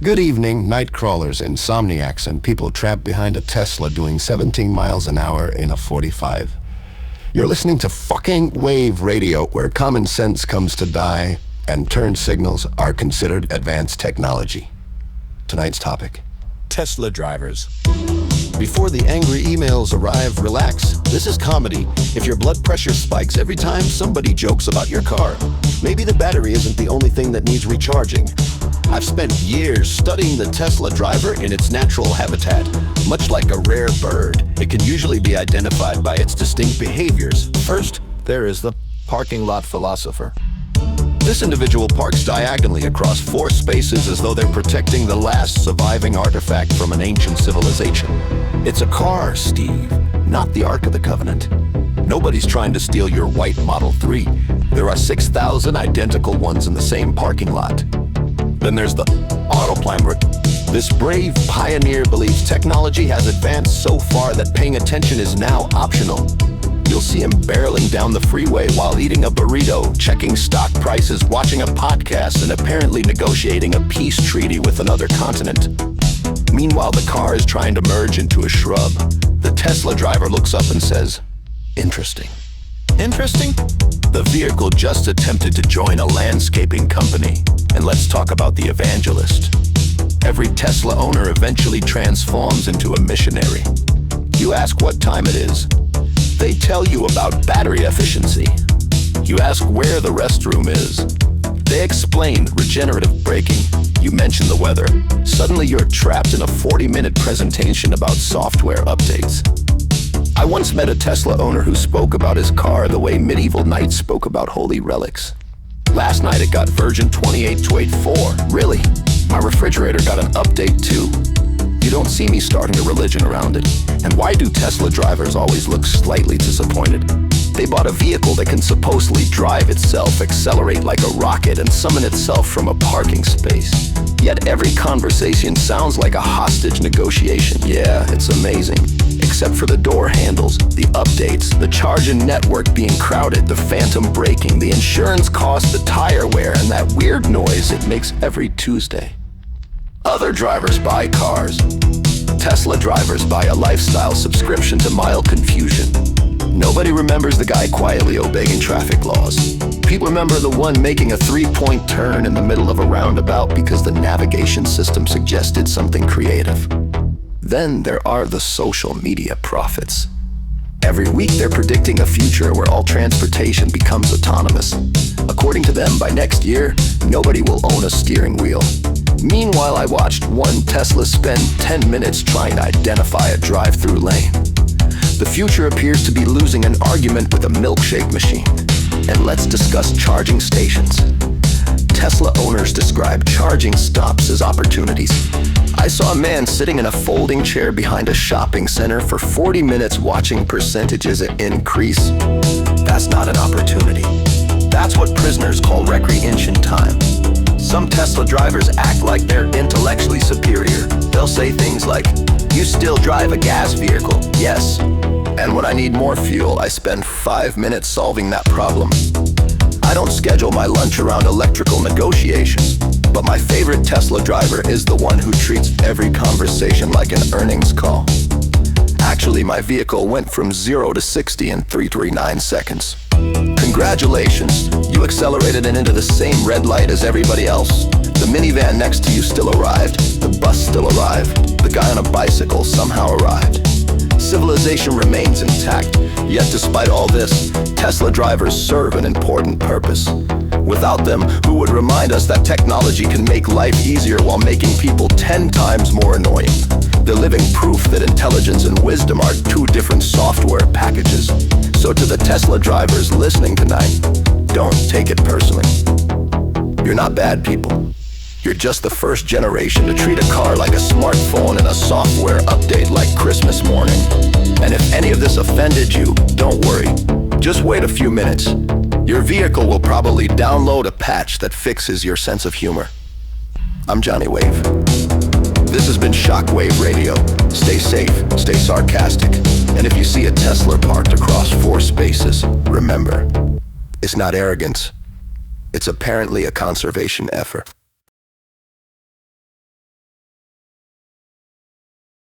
Good evening, night crawlers, insomniacs, and people trapped behind a Tesla doing 17 miles an hour in a 45. You're listening to fucking Wave Radio, where common sense comes to die and turn signals are considered advanced technology. Tonight's topic: Tesla drivers. Before the angry emails arrive, relax. This is comedy. If your blood pressure spikes every time somebody jokes about your car, maybe the battery isn't the only thing that needs recharging. I've spent years studying the Tesla driver in its natural habitat. Much like a rare bird, it can usually be identified by its distinct behaviors. First, there is the parking lot philosopher. This individual parks diagonally across 4 spaces as though they're protecting the last surviving artifact from an ancient civilization. It's a car, Steve, not the Ark of the Covenant. Nobody's trying to steal your white Model 3. There are 6,000 identical ones in the same parking lot. Then there's the autoclimber. This brave pioneer believes technology has advanced so far that paying attention is now optional. You'll see him barreling down the freeway while eating a burrito, checking stock prices, watching a podcast, and apparently negotiating a peace treaty with another continent. Meanwhile, the car is trying to merge into a shrub. The Tesla driver looks up and says, "Interesting." Interesting? The vehicle just attempted to join a landscaping company. And let's talk about the evangelist. Every Tesla owner eventually transforms into a missionary. You ask what time it is. They tell you about battery efficiency. You ask where the restroom is. They explain regenerative braking. You mention the weather. Suddenly you're trapped in a 40-minute presentation about software updates. I once met a Tesla owner who spoke about his car the way medieval knights spoke about holy relics. Last night it got version 28.4. Really? My refrigerator got an update too. You don't see me starting a religion around it. And why do Tesla drivers always look slightly disappointed? They bought a vehicle that can supposedly drive itself, accelerate like a rocket, and summon itself from a parking space. Yet every conversation sounds like a hostage negotiation. Yeah, it's amazing. Except for the door handles, the updates, the charging network being crowded, the phantom braking, the insurance cost, the tire wear, and that weird noise it makes every Tuesday. Other drivers buy cars. Tesla drivers buy a lifestyle subscription to mild confusion. Nobody remembers the guy quietly obeying traffic laws. People remember the one making a 3-point turn in the middle of a roundabout because the navigation system suggested something creative. Then there are the social media prophets. Every week they're predicting a future where all transportation becomes autonomous. According to them, by next year, nobody will own a steering wheel. Meanwhile, I watched one Tesla spend 10 minutes trying to identify a drive-through lane. The future appears to be losing an argument with a milkshake machine. And let's discuss charging stations. Tesla owners describe charging stops as opportunities. I saw a man sitting in a folding chair behind a shopping center for 40 minutes watching percentages increase. That's not an opportunity. That's what prisoners call recreation time. Some Tesla drivers act like they're intellectually superior. They'll say things like, "You still drive a gas vehicle?" "Yes." And when I need more fuel, I spend 5 minutes solving that problem. I don't schedule my lunch around electrical negotiations, but my favorite Tesla driver is the one who treats every conversation like an earnings call. Actually, my vehicle went from 0 to 60 in 3.39 seconds. Congratulations, you accelerated it into the same red light as everybody else. The minivan next to you still arrived, the bus still arrived, the guy on a bicycle somehow arrived. Civilization remains intact, yet despite all this, Tesla drivers serve an important purpose. Without them, who would remind us that technology can make life easier while making people 10 times more annoying? They're living proof that intelligence and wisdom are 2 different software packages. So to the Tesla drivers listening tonight, don't take it personally. You're not bad people. You're just the first generation to treat a car like a smartphone and a software update like Christmas morning. And if any of this offended you, don't worry. Just wait a few minutes. Your vehicle will probably download a patch that fixes your sense of humor. I'm Johnny Wave. This has been Shockwave Radio. Stay safe, stay sarcastic, and if you see a Tesla parked across 4 spaces, remember, it's not arrogance. It's apparently a conservation effort.